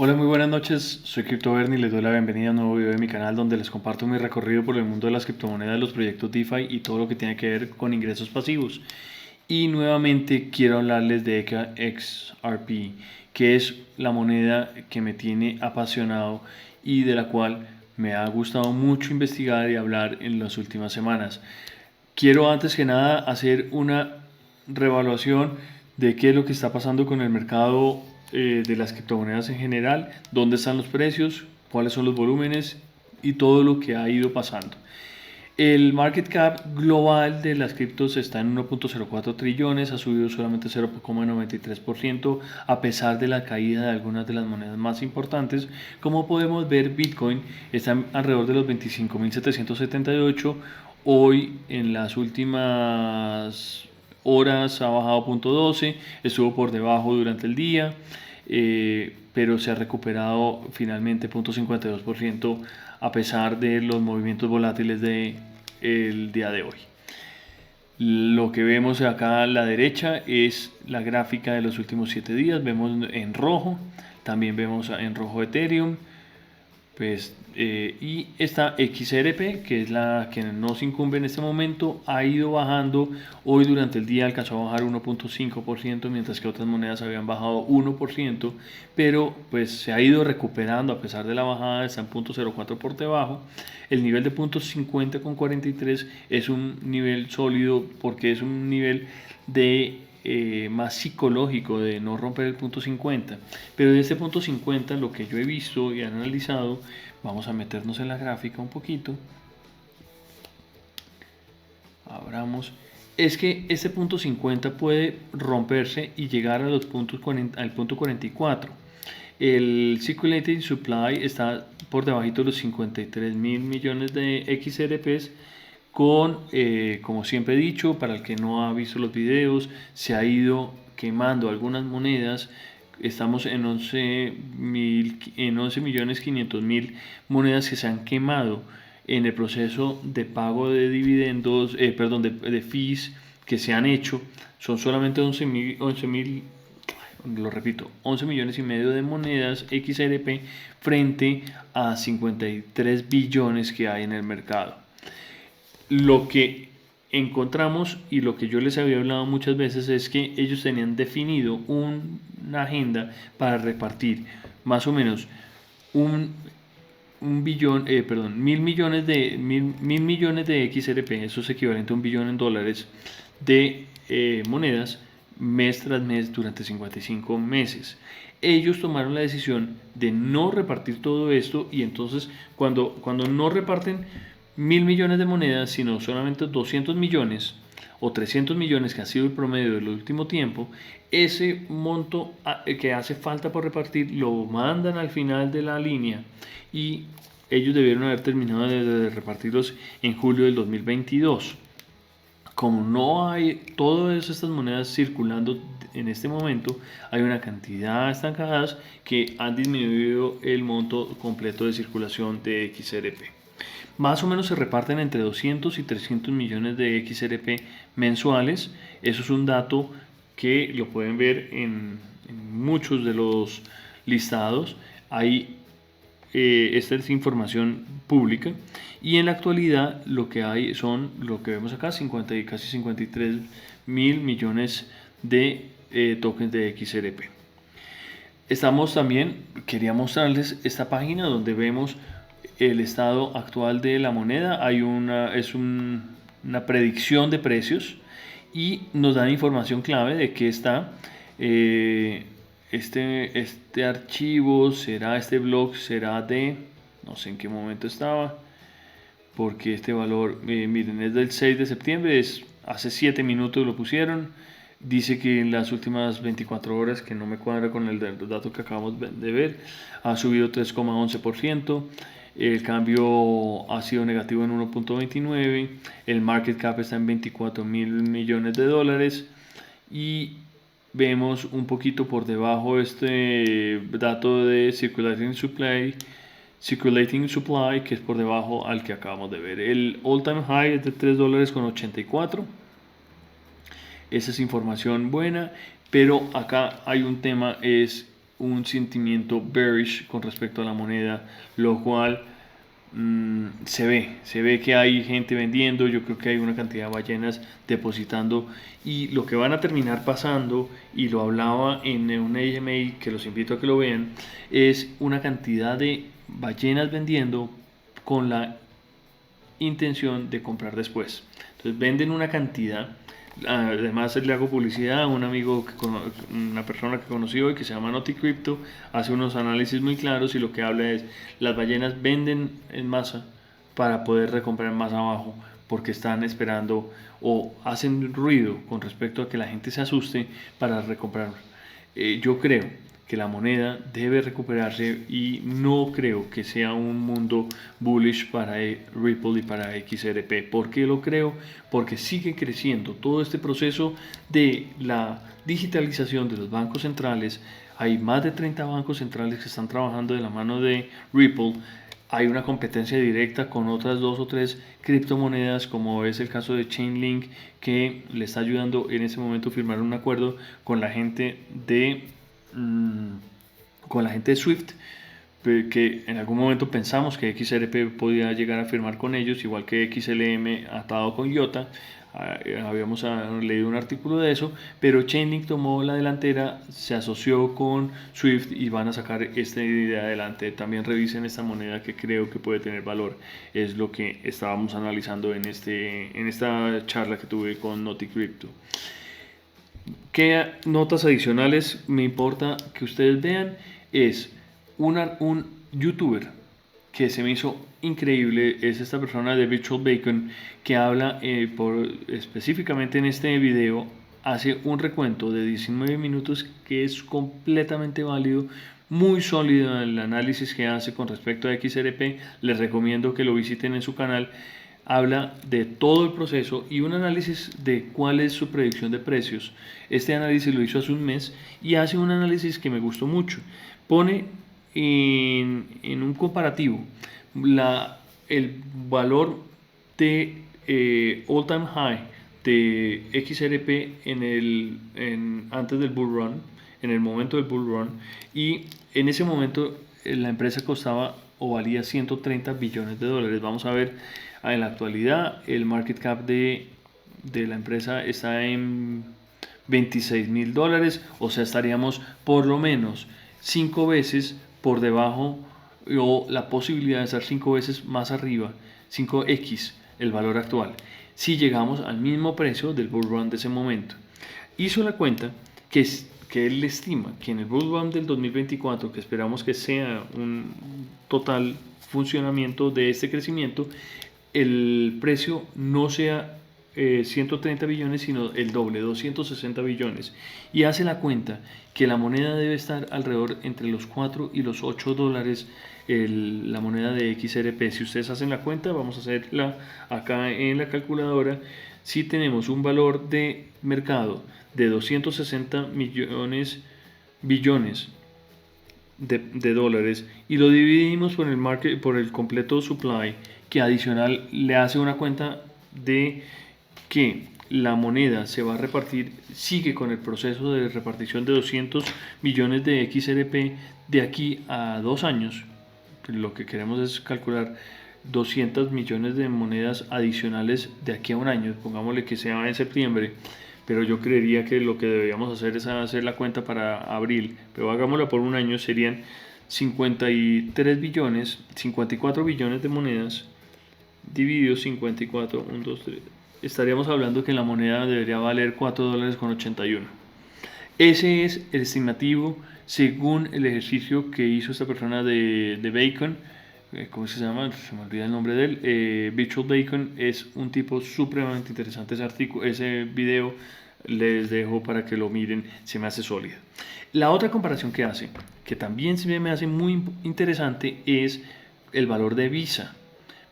Hola, muy buenas noches. Soy CryptoBernie y les doy la bienvenida a un nuevo video de mi canal donde les comparto mi recorrido por el mundo de las criptomonedas, los proyectos DeFi y todo lo que tiene que ver con ingresos pasivos. Y nuevamente quiero hablarles de XRP, que es la moneda que me tiene apasionado y de la cual me ha gustado mucho investigar y hablar en las últimas semanas. Quiero antes que nada hacer una revaluación de qué es lo que está pasando con el mercado de las criptomonedas en general, dónde están los precios, cuáles son los volúmenes y todo lo que ha ido pasando. El market cap global de las criptos está en 1.04 trillones, ha subido solamente 0,93% a pesar de la caída de algunas de las monedas más importantes. Como podemos ver, Bitcoin está alrededor de los 25.778. Hoy en las últimas horas ha bajado 0.12, estuvo por debajo durante el día, pero se ha recuperado finalmente 0.52% a pesar de los movimientos volátiles del día de hoy. Lo que vemos acá a la derecha es la gráfica de los últimos 7 días, vemos en rojo, también vemos en rojo Ethereum, pues, y esta XRP, que es la que nos incumbe en este momento, ha ido bajando. Hoy durante el día alcanzó a bajar 1.5%, mientras que otras monedas habían bajado 1%, pero pues se ha ido recuperando a pesar de la bajada, está en 0.04 por debajo. El nivel de 0.50,43 es un nivel sólido porque es un nivel de más psicológico de no romper el punto 50, pero de este punto 50 lo que yo he visto y analizado, vamos a meternos en la gráfica un poquito, abramos, es que este punto 50 puede romperse y llegar a los puntos 40, al punto 44. El circulating supply está por debajo de los 53 mil millones de XRPs con, como siempre he dicho, para el que no ha visto los videos, se ha ido quemando algunas monedas. Estamos en 11.500.000 monedas que se han quemado en el proceso de pago de dividendos, perdón, de fees que se han hecho. Son solamente 11.000, lo repito, 11 millones y medio de monedas XRP frente a 53 billones que hay en el mercado. Lo que encontramos y lo que yo les había hablado muchas veces es que ellos tenían definido una agenda para repartir más o menos un, un billón, perdón, mil millones de XRP, eso es equivalente a un billón en dólares de monedas mes tras mes durante 55 meses. Ellos tomaron la decisión de no repartir todo esto y entonces cuando no reparten 1.000 millones de monedas, sino solamente 200 millones o 300 millones que ha sido el promedio del último tiempo, ese monto que hace falta por repartir lo mandan al final de la línea y ellos debieron haber terminado de repartirlos en julio del 2022. Como no hay todas estas monedas circulando en este momento, hay una cantidad estancadas que han disminuido el monto completo de circulación de XRP. Más o menos se reparten entre 200 y 300 millones de XRP mensuales. Eso es un dato que lo pueden ver en muchos de los listados. Hay esta es información pública y en la actualidad lo que hay son lo que vemos acá, 50 y casi 53 mil millones de tokens de XRP. Estamos también, quería mostrarles esta página donde vemos el estado actual de la moneda. Hay una predicción de precios y nos dan información clave de que está este archivo, este blog será de, no sé en qué momento estaba, porque este valor, miren, es del 6 de septiembre, hace 7 minutos lo pusieron. Dice que en las últimas 24 horas, que no me cuadra con el dato que acabamos de ver, ha subido 3,11%. El cambio ha sido negativo en 1.29. El market cap está en 24 mil millones de dólares. Y vemos un poquito por debajo este dato de circulating supply, que es por debajo al que acabamos de ver. El all time high es de 3 dólares con 84. Esa es información buena, pero acá hay un tema, es un sentimiento bearish con respecto a la moneda, lo cual se ve que hay gente vendiendo. Yo creo que hay una cantidad de ballenas depositando, y lo que van a terminar pasando, y lo hablaba en un AMA que los invito a que lo vean, es una cantidad de ballenas vendiendo con la intención de comprar después. Entonces venden una cantidad. Además le hago publicidad a un amigo, una persona que conocí hoy que se llama Naughty Crypto, hace unos análisis muy claros, y lo que habla es: las ballenas venden en masa para poder recomprar más abajo, porque están esperando o hacen ruido con respecto a que la gente se asuste para recomprar. Yo creo que la moneda debe recuperarse, y no creo que sea un mundo bullish para Ripple y para XRP. ¿Por qué lo creo? Porque sigue creciendo todo este proceso de la digitalización de los bancos centrales. Hay más de 30 bancos centrales que están trabajando de la mano de Ripple. Hay una competencia directa con otras 2 o 3 criptomonedas, como es el caso de Chainlink, que le está ayudando en ese momento a firmar un acuerdo con la gente de Swift, que en algún momento pensamos que XRP podía llegar a firmar con ellos, igual que XLM atado con IOTA. Habíamos leído un artículo de eso, pero Chainlink tomó la delantera, se asoció con Swift y van a sacar esta idea adelante. También revisen esta moneda, que creo que puede tener valor. Es lo que estábamos analizando en esta charla que tuve con Naughty Crypto. ¿Qué notas adicionales me importa que ustedes vean? Es un youtuber que se me hizo increíble, es esta persona de Virtual Bacon, que habla específicamente en este video, hace un recuento de 19 minutos que es completamente válido, muy sólido el análisis que hace con respecto a XRP. Les recomiendo que lo visiten en su canal. Habla de todo el proceso y un análisis de cuál es su predicción de precios. Este análisis lo hizo hace un mes, y hace un análisis que me gustó mucho. Pone en un comparativo el valor de all time high de XRP antes del bull run, en el momento del bull run, y en ese momento la empresa costaba o valía 130 billones de dólares. Vamos a ver, en la actualidad el market cap de la empresa está en 26 mil dólares, o sea, estaríamos por lo menos 5 veces por debajo, o la posibilidad de estar 5 veces más arriba, 5x el valor actual, si llegamos al mismo precio del bull run de ese momento. Hizo la cuenta que él estima que en el bull run del 2024, que esperamos que sea un total funcionamiento de este crecimiento, el precio no sea 130 billones, sino el doble, 260 billones. Y hace la cuenta que la moneda debe estar alrededor entre los 4 y los 8 dólares, la moneda de XRP. Si ustedes hacen la cuenta, vamos a hacerla acá en la calculadora. Si tenemos un valor de mercado de 260 billones de dólares, y lo dividimos por el completo supply, que adicional le hace una cuenta de que la moneda se va a repartir, sigue con el proceso de repartición de 200 millones de XRP de aquí a 2 años. Lo que queremos es calcular 200 millones de monedas adicionales de aquí a un año, pongámosle que sea en septiembre, pero yo creería que lo que deberíamos hacer es hacer la cuenta para abril, pero hagámosla por un año. Serían 53 billones, 54 billones de monedas, dividido 54, 1, 2, 3, estaríamos hablando que la moneda debería valer 4 dólares con 81. Ese es el estimativo según el ejercicio que hizo esta persona de Bacon. ¿Cómo se llama? Se me olvida el nombre de él. Virtual Bacon es un tipo supremamente interesante. Ese video les dejo para que lo miren, se me hace sólida. La otra comparación que hace, que también se me hace muy interesante, es el valor de Visa.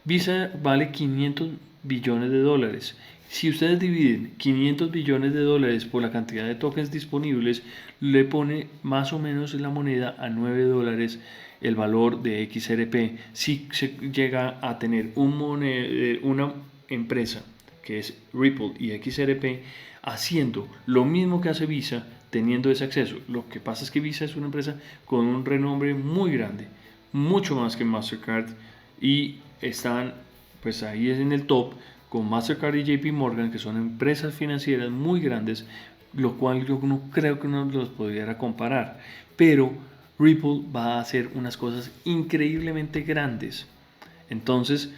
Visa vale 500 billones de dólares. Si ustedes dividen 500 billones de dólares por la cantidad de tokens disponibles, le pone más o menos la moneda a 9 dólares el valor de XRP. Si se llega a tener una empresa que es Ripple y XRP, haciendo lo mismo que hace Visa, teniendo ese acceso. Lo que pasa es que Visa es una empresa con un renombre muy grande, mucho más que Mastercard, y están pues ahí en el top con Mastercard y JP Morgan, que son empresas financieras muy grandes, lo cual yo no creo que uno los pudiera comparar. Pero Ripple va a hacer unas cosas increíblemente grandes. Entonces,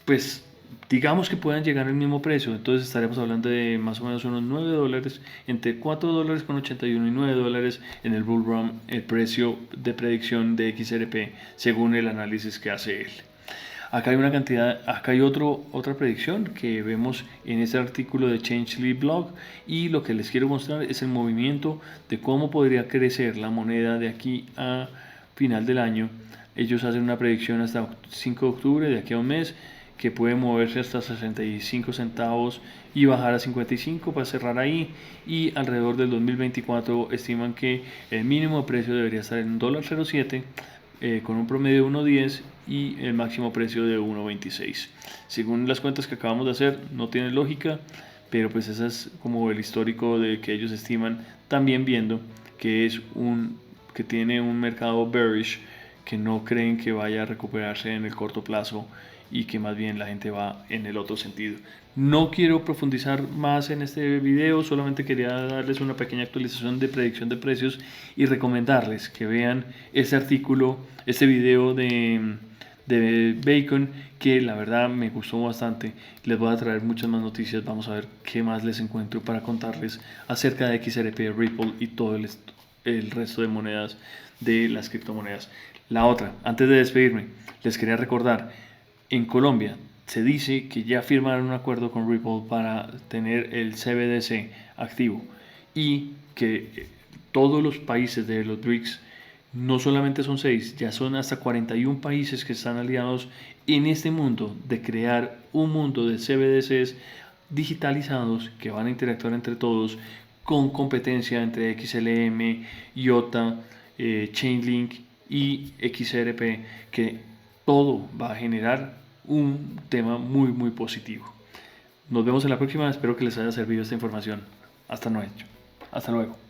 pues digamos que puedan llegar al mismo precio, entonces estaremos hablando de más o menos unos $9, entre $4.81 y $9 en el bull run, el precio de predicción de XRP, según el análisis que hace él. Acá hay una cantidad, acá hay otra predicción que vemos en este artículo de Changelly Blog, y lo que les quiero mostrar es el movimiento de cómo podría crecer la moneda de aquí a final del año. Ellos hacen una predicción hasta 5 de octubre, de aquí a un mes, que puede moverse hasta 65 centavos y bajar a 55 para cerrar ahí, y alrededor del 2024 estiman que el mínimo de precio debería estar en $0.07, con un promedio de 1.10 y el máximo precio de 1.26. Según las cuentas que acabamos de hacer, no tiene lógica, pero pues ese es como el histórico de que ellos estiman, también viendo que que tiene un mercado bearish, que no creen que vaya a recuperarse en el corto plazo y que más bien la gente va en el otro sentido. No quiero profundizar más en este video, solamente quería darles una pequeña actualización de predicción de precios y recomendarles que vean este artículo, este video de Bacon, que la verdad me gustó bastante. Les voy a traer muchas más noticias, vamos a ver qué más les encuentro para contarles acerca de XRP, Ripple y todo el resto de monedas, de las criptomonedas. La otra, antes de despedirme, les quería recordar, en Colombia se dice que ya firmaron un acuerdo con Ripple para tener el CBDC activo, y que todos los países de los BRICS, no solamente son 6, ya son hasta 41 países que están aliados en este mundo de crear un mundo de CBDCs digitalizados que van a interactuar entre todos, con competencia entre XLM, IOTA, Chainlink y XRP, que todo va a generar un tema muy muy positivo. Nos vemos en la próxima, espero que les haya servido esta información. Hasta luego.